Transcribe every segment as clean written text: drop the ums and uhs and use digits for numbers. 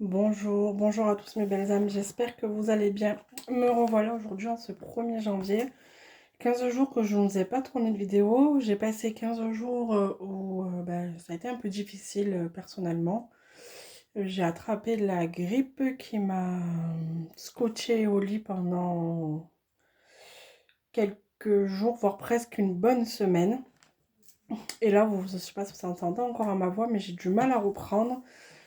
Bonjour, bonjour à tous mes belles âmes, j'espère que vous allez bien. Me revoilà aujourd'hui en ce 1er janvier. 15 jours que je ne vous ai pas tourné de vidéo. J'ai passé 15 jours où ça a été un peu difficile personnellement. J'ai attrapé la grippe qui m'a scotché au lit pendant quelques jours, voire presque une bonne semaine. Et là, je ne sais pas si vous entendez encore à ma voix, mais j'ai du mal à reprendre.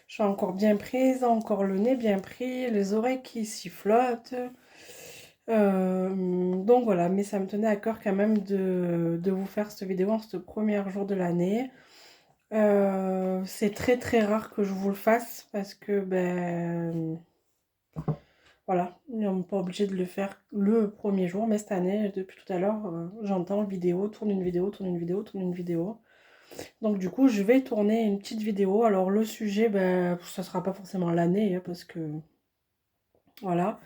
Je suis encore bien prise, encore le nez bien pris, les oreilles qui sifflotent. Donc voilà, mais ça me tenait à cœur quand même de vous faire cette vidéo en ce premier jour de l'année. C'est très très rare que je vous le fasse parce que voilà, on n'est pas obligé de le faire le premier jour, mais cette année, depuis tout à l'heure, j'entends vidéo, tourne une vidéo, tourne une vidéo, tourne une vidéo. Donc du coup, je vais tourner une petite vidéo. Alors le sujet, ça sera pas forcément l'année, hein, parce que voilà.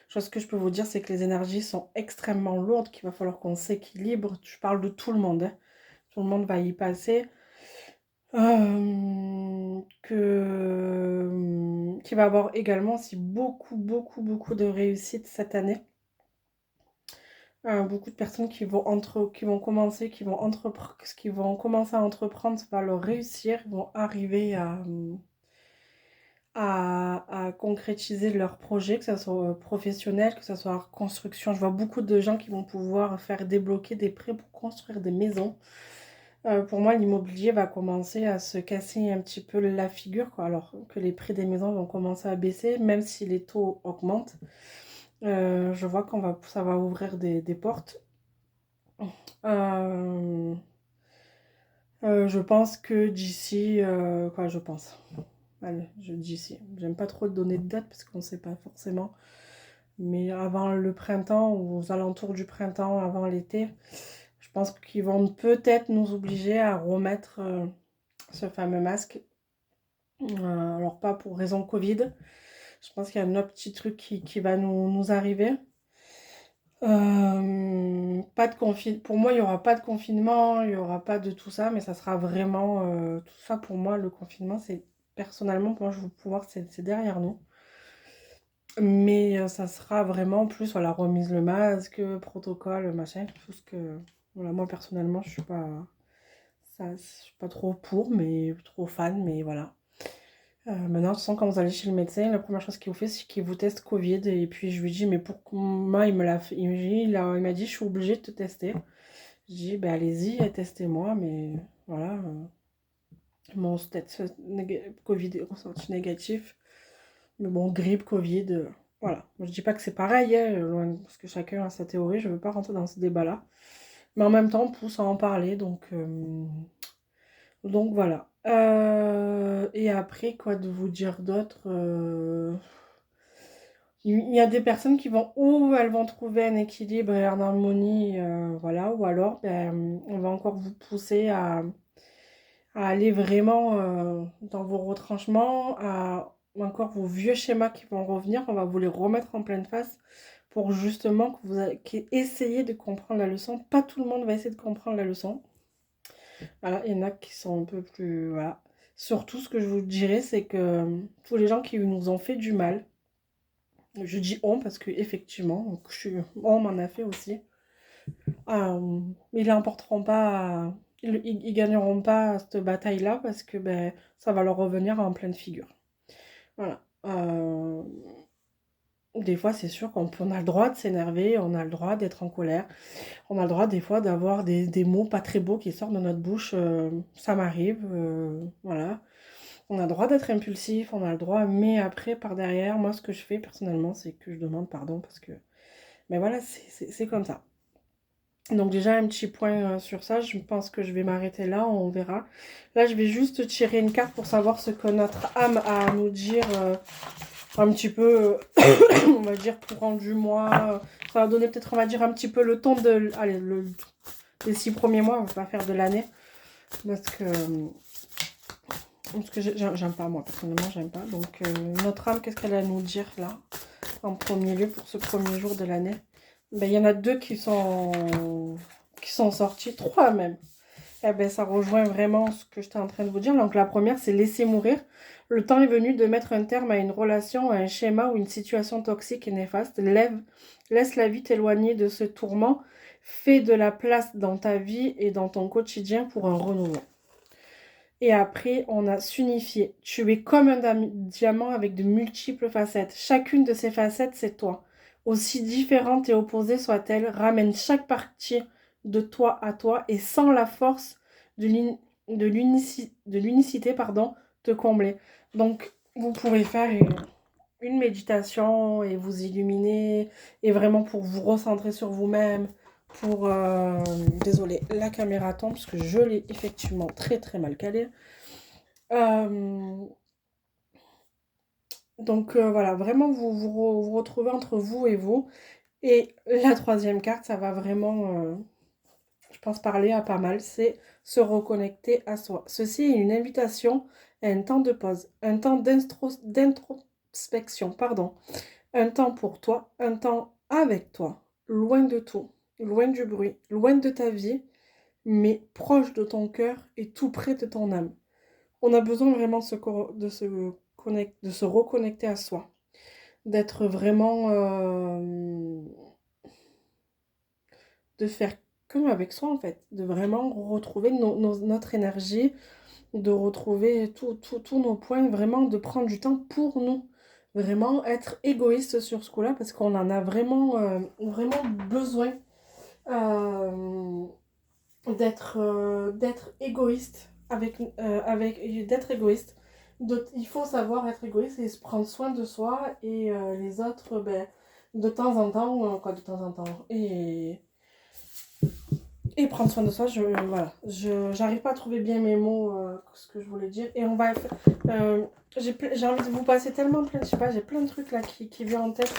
Chose que je peux vous dire, c'est que les énergies sont extrêmement lourdes, qu'il va falloir qu'on s'équilibre. Je parle de tout le monde, hein. Tout le monde va y passer. Qu'il va avoir également aussi beaucoup, beaucoup, beaucoup de réussite cette année. Beaucoup de personnes qui vont commencer, qui vont commencer à entreprendre, ça va leur réussir, vont arriver à concrétiser leurs projets, que ce soit professionnel, que ce soit en construction. Je vois beaucoup de gens qui vont pouvoir faire débloquer des prêts pour construire des maisons. Pour moi, l'immobilier va commencer à se casser un petit peu la figure, quoi. Alors que les prix des maisons vont commencer à baisser, même si les taux augmentent. Je vois ça va ouvrir des portes. Euh, je pense que d'ici, quoi, je pense. Allez, je dis d'ici. J'aime pas trop donner de date parce qu'on sait pas forcément. Mais avant le printemps ou aux alentours du printemps, avant l'été, je pense qu'ils vont peut-être nous obliger à remettre ce fameux masque. Alors pas pour raison Covid. Je pense qu'il y a un autre petit truc qui va nous arriver. Pas de Pour moi, il n'y aura pas de confinement, il n'y aura pas de tout ça, mais ça sera vraiment tout ça pour moi. Le confinement, c'est personnellement, pour moi, je veux pouvoir, c'est derrière nous. Mais ça sera vraiment plus, voilà, remise le masque, protocole, machin, tout ce que... Voilà, moi personnellement, je suis pas trop pour, mais trop fan, mais voilà. Maintenant, de toute façon, quand vous allez chez le médecin, la première chose qu'il vous fait, c'est qu'il vous teste Covid. Et puis je lui dis, mais pourquoi il me l'a fait? Il m'a dit, je suis obligée de te tester. Je dis, ben allez-y, testez-moi, mais voilà. Mon Covid est ressorti négatif. Mais bon, grippe, Covid, voilà. Moi, je dis pas que c'est pareil, hein, parce que chacun a sa théorie, je veux pas rentrer dans ce débat-là. Mais en même temps, on pousse à en parler, donc voilà. Et après, quoi de vous dire d'autre il y a des personnes qui vont, ou elles vont trouver un équilibre et une harmonie, voilà, ou alors on va encore vous pousser à aller vraiment dans vos retranchements, ou encore vos vieux schémas qui vont revenir, on va vous les remettre en pleine face pour justement que essayez de comprendre la leçon. Pas tout le monde va essayer de comprendre la leçon. Voilà, il y en a qui sont un peu plus... Voilà. Surtout, ce que je vous dirais, c'est que tous les gens qui nous ont fait du mal, je dis on parce que effectivement, on m'en a fait aussi. Ils n'emporteront pas, ils gagneront pas cette bataille-là parce que ça va leur revenir en pleine figure. Voilà. Des fois, c'est sûr qu'on a le droit de s'énerver, on a le droit d'être en colère, on a le droit des fois d'avoir des mots pas très beaux qui sortent de notre bouche. Ça m'arrive, voilà. On a le droit d'être impulsif, on a le droit, mais après, par derrière, moi, ce que je fais personnellement, c'est que je demande pardon parce que, mais voilà, c'est comme ça. Donc déjà un petit point sur ça, je pense que je vais m'arrêter là, on verra. Là, je vais juste tirer une carte pour savoir ce que notre âme a à nous dire un petit peu, on va dire, courant du mois. Ça va donner peut-être, on va dire, un petit peu le ton de... Allez, les 6 premiers mois, on va pas faire de l'année. Parce que j'aime pas, moi, personnellement, j'aime pas. Donc, notre âme, qu'est-ce qu'elle a à nous dire, là, en premier lieu, pour ce premier jour de l'année? Ben, il y en a deux qui sont sortis, trois même. Eh ben, ça rejoint vraiment ce que j'étais en train de vous dire. Donc la première, c'est laisser mourir. Le temps est venu de mettre un terme à une relation, à un schéma ou une situation toxique et néfaste. Laisse la vie t'éloigner de ce tourment. Fais de la place dans ta vie et dans ton quotidien pour un renouveau. Et après, on a s'unifier. Tu es comme un diamant avec de multiples facettes. Chacune de ces facettes, c'est toi. Aussi différente et opposée soit-elle, ramène chaque partie de toi à toi et sans la force de l'unicité, pardon, te combler. Donc, vous pouvez faire une méditation et vous illuminer et vraiment pour vous recentrer sur vous-même, pour... désolée, la caméra tombe parce que je l'ai effectivement très très mal calée. Euh, voilà, vraiment vous retrouvez entre vous et vous. Et la troisième carte, ça va vraiment, je pense, parler à pas mal, c'est se reconnecter à soi. Ceci est une invitation à un temps de pause, un temps d'introspection, pardon. Un temps pour toi, un temps avec toi, loin de tout, loin du bruit, loin de ta vie, mais proche de ton cœur et tout près de ton âme. On a besoin vraiment de se reconnecter à soi, d'être vraiment, de faire comme avec soi en fait, de vraiment retrouver notre énergie, de retrouver tous nos points, vraiment de prendre du temps pour nous. Vraiment être égoïste sur ce coup-là parce qu'on en a vraiment, vraiment besoin euh, d'être égoïste d'être égoïste. Il faut savoir être égoïste et se prendre soin de soi et les autres, ben, de temps en temps, quoi, de temps en temps. Et prendre soin de soi, j'arrive pas à trouver bien mes mots, ce que je voulais dire. Et on va faire. J'ai envie de vous passer tellement plein, je sais pas, j'ai plein de trucs là qui viennent en tête.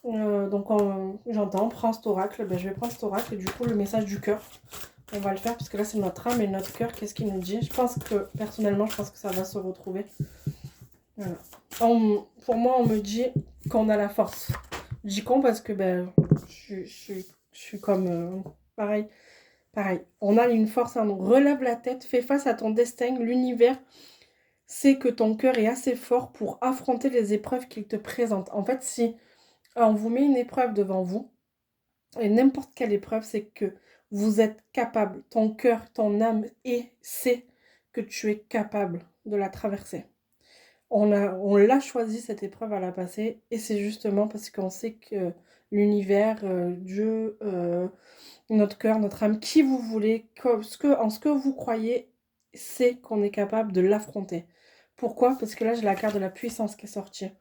J'entends, prends cet oracle, ben, je vais prendre cet oracle et du coup le message du cœur. On va le faire parce que là c'est notre âme et notre cœur, qu'est-ce qu'il nous dit? Je pense que, personnellement, je pense que ça va se retrouver. Voilà. Pour moi, on me dit qu'on a la force. Je dis qu'on parce que ben, je suis comme... pareil. Pareil, on a une force en nous. Relève la tête, fais face à ton destin. L'univers sait que ton cœur est assez fort pour affronter les épreuves qu'il te présente. En fait, si on vous met une épreuve devant vous, et n'importe quelle épreuve, c'est que vous êtes capable, ton cœur, ton âme sait que tu es capable de la traverser. On l'a choisi cette épreuve à la passer et c'est justement parce qu'on sait que l'univers, Dieu, notre cœur, notre âme, qui vous voulez, en ce que vous croyez, c'est qu'on est capable de l'affronter. Pourquoi? Parce que là, j'ai la carte de la puissance qui est sortie.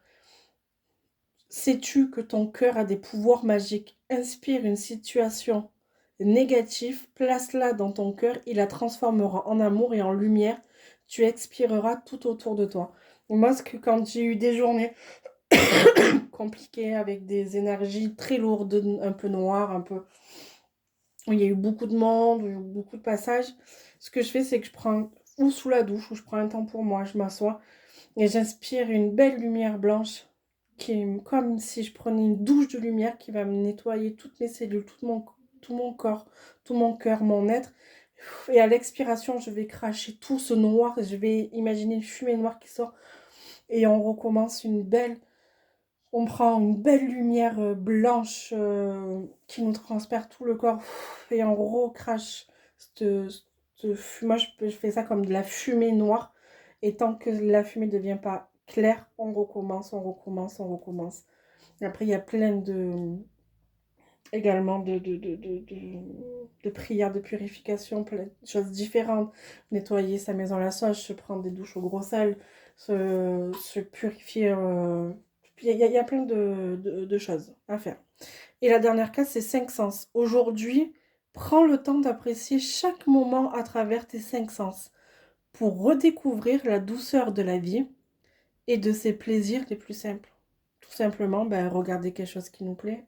Sais-tu que ton cœur a des pouvoirs magiques? Inspire une situation négative, place-la dans ton cœur, il la transformera en amour et en lumière. Tu expireras tout autour de toi. Moi, quand j'ai eu des journées compliquées avec des énergies très lourdes, un peu noires, un peu où il y a eu beaucoup de monde, où il y a eu beaucoup de passages, ce que je fais, c'est que je prends ou sous la douche, ou je prends un temps pour moi, je m'assois et j'inspire une belle lumière blanche qui est comme si je prenais une douche de lumière qui va me nettoyer toutes mes cellules, tout mon corps, tout mon cœur, mon être. Et à l'expiration, je vais cracher tout ce noir, je vais imaginer une fumée noire qui sort et on recommence on prend une belle lumière blanche qui nous transperce tout le corps et on recrache moi je fais ça comme de la fumée noire et tant que la fumée ne devient pas claire, on recommence, on recommence, on recommence. Et après il y a plein de également de prières de purification, plein de choses différentes. Nettoyer sa maison à la sauge, se prendre des douches au gros sel, se purifier. Il y a plein de choses à faire. Et la dernière case, c'est 5 sens. Aujourd'hui, prends le temps d'apprécier chaque moment à travers tes 5 sens pour redécouvrir la douceur de la vie et de ses plaisirs les plus simples. Tout simplement, ben, regarder quelque chose qui nous plaît,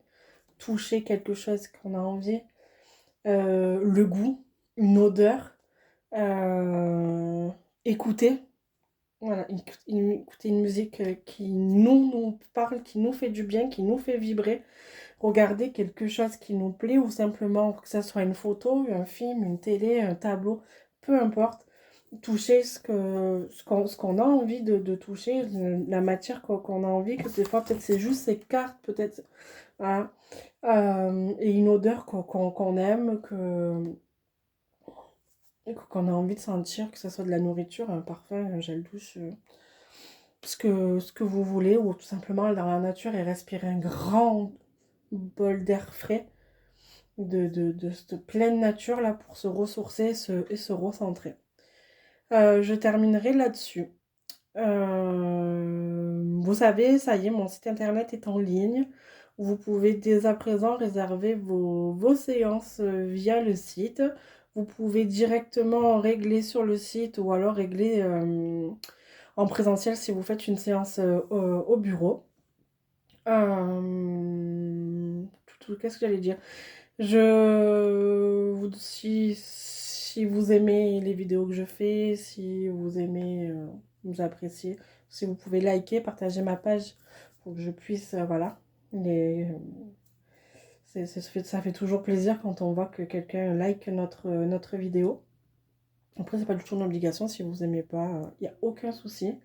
toucher quelque chose qu'on a envie, le goût, une odeur, euh, écouter. Voilà, écouter une musique qui nous parle, qui nous fait du bien, qui nous fait vibrer. Regarder quelque chose qui nous plaît ou simplement que ce soit une photo, un film, une télé, un tableau, peu importe. Toucher ce qu'on a envie de toucher, la matière qu'on a envie, que des fois peut-être c'est juste ces cartes, peut-être, voilà. Et une odeur qu'on aime, qu'on a envie de sentir, que ce soit de la nourriture, un parfum, un gel douche, ce que vous voulez, ou tout simplement aller dans la nature et respirer un grand bol d'air frais de cette pleine nature là pour se ressourcer et se recentrer. Je terminerai là-dessus. Vous savez, ça y est, mon site internet est en ligne. Vous pouvez dès à présent réserver vos séances via le site. Vous pouvez directement régler sur le site ou alors régler en présentiel si vous faites une séance au bureau. Qu'est-ce que j'allais dire? Si vous aimez les vidéos que je fais, si vous aimez, vous appréciez, si vous pouvez liker, partager ma page pour que je puisse, voilà, les, ça fait toujours plaisir quand on voit que quelqu'un like notre vidéo. Après, c'est pas du tout une obligation, si vous aimez pas, il n'y a aucun souci.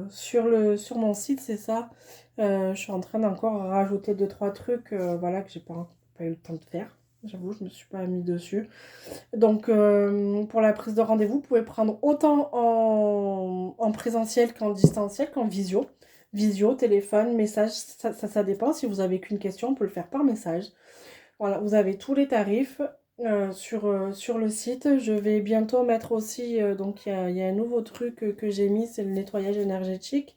Sur mon site, c'est ça. Je suis en train d'encore rajouter 2-3 trucs voilà, que j'ai pas eu le temps de faire. J'avoue, je me suis pas mis dessus. Donc, pour la prise de rendez-vous, vous pouvez prendre autant en présentiel qu'en distanciel, qu'en visio. Visio, téléphone, message, ça dépend. Si vous avez qu'une question, on peut le faire par message. Voilà, vous avez tous les tarifs sur le site. Je vais bientôt mettre aussi, donc il y a un nouveau truc que j'ai mis, c'est le nettoyage énergétique.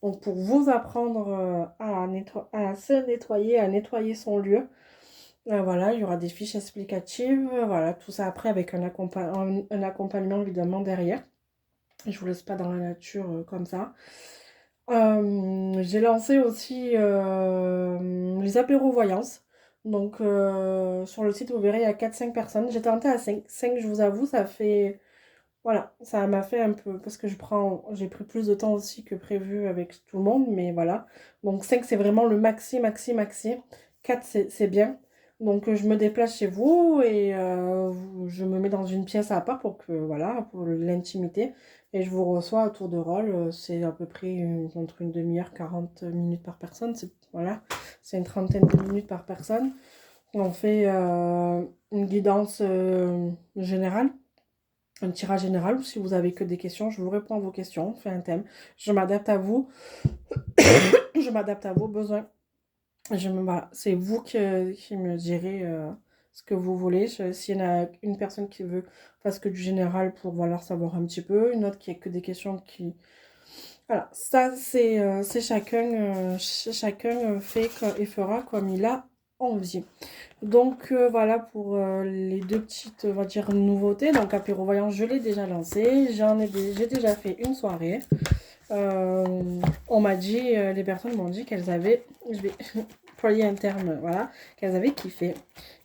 Donc pour vous apprendre à se nettoyer, à nettoyer son lieu. Voilà, il y aura des fiches explicatives, voilà, tout ça après avec un accompagnement évidemment derrière. Je vous laisse pas dans la nature comme ça. J'ai lancé aussi les apéros voyances. Donc sur le site, vous verrez, il y a 4-5 personnes. J'ai tenté à 5. 5, je vous avoue, ça fait... Voilà, ça m'a fait un peu... Parce que j'ai pris plus de temps aussi que prévu avec tout le monde, mais voilà. Donc 5, c'est vraiment le maxi, maxi, maxi. 4, c'est bien. Donc je me déplace chez vous et je me mets dans une pièce à part pour que, voilà, pour l'intimité. Et je vous reçois à tour de rôle. C'est à peu près entre une demi-heure, 40 minutes par personne. Voilà, c'est une trentaine de minutes par personne. On fait une guidance générale, un tirage général, ou si vous avez que des questions, je vous réponds à vos questions. On fait un thème. Je m'adapte à vous. Je m'adapte à vos besoins. Voilà, c'est vous qui me direz ce que vous voulez. S'il y en a une personne qui veut fasse que du général pour voilà, savoir un petit peu, une autre qui a que des questions qui... Voilà, ça c'est chacun fait et fera comme il a envie. Donc voilà pour les deux petites, on va dire, nouveautés. Donc apéro voyant, je l'ai déjà lancé. J'ai déjà fait une soirée. On m'a dit, les personnes m'ont dit qu'elles avaient, je vais employer un terme, voilà, qu'elles avaient kiffé,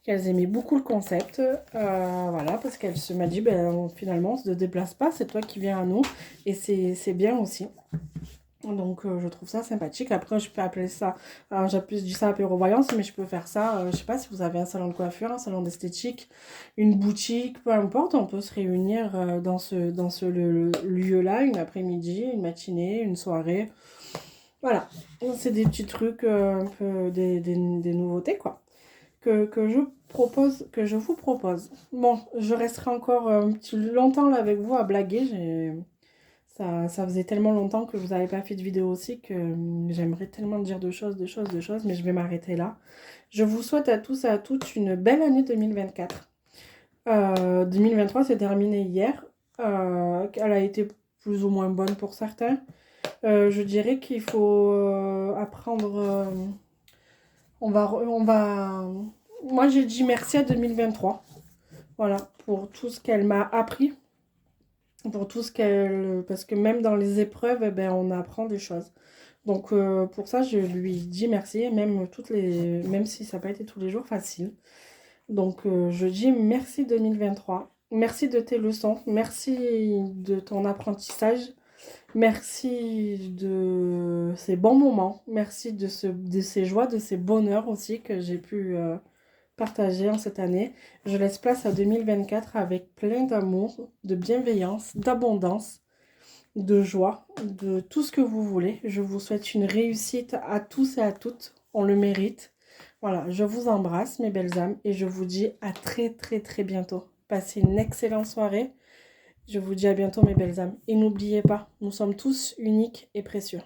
qu'elles aimaient beaucoup le concept, voilà, parce qu'elle se m'a dit, ben, finalement, on se déplace pas, c'est toi qui viens à nous, et c'est bien aussi. Donc je trouve ça sympathique. Après je peux appeler ça, j'ai plus dit ça apéro-voyance, mais je peux faire ça, je sais pas si vous avez un salon de coiffure, un salon d'esthétique, une boutique, peu importe, on peut se réunir dans ce lieu-là, une après-midi, une matinée, une soirée. Voilà, c'est des petits trucs, un peu des nouveautés quoi, que je vous propose. Bon, je resterai encore un petit longtemps là avec vous à blaguer, ça faisait tellement longtemps que vous n'avez pas fait de vidéo aussi que j'aimerais tellement dire de choses, mais je vais m'arrêter là. Je vous souhaite à tous et à toutes une belle année 2024. 2023 s'est terminé hier. Elle a été plus ou moins bonne pour certains. Je dirais qu'il faut apprendre... on va... Moi, j'ai dit merci à 2023. Voilà, pour tout ce qu'elle m'a appris. Pour tout ce qu'elle... Parce que même dans les épreuves, eh ben, on apprend des choses. Donc pour ça, je lui dis merci, même si ça n'a pas été tous les jours facile. Donc je dis merci 2023. Merci de tes leçons. Merci de ton apprentissage. Merci de ces bons moments. Merci de ces joies, de ces bonheurs aussi que j'ai pu partager en cette année. Je laisse place à 2024 avec plein d'amour, de bienveillance, d'abondance, de joie, de tout ce que vous voulez. Je vous souhaite une réussite à tous et à toutes. On le mérite. Voilà, je vous embrasse, mes belles âmes, et je vous dis à très très très bientôt. Passez une excellente soirée. Je vous dis à bientôt, mes belles âmes. Et n'oubliez pas, nous sommes tous uniques et précieux.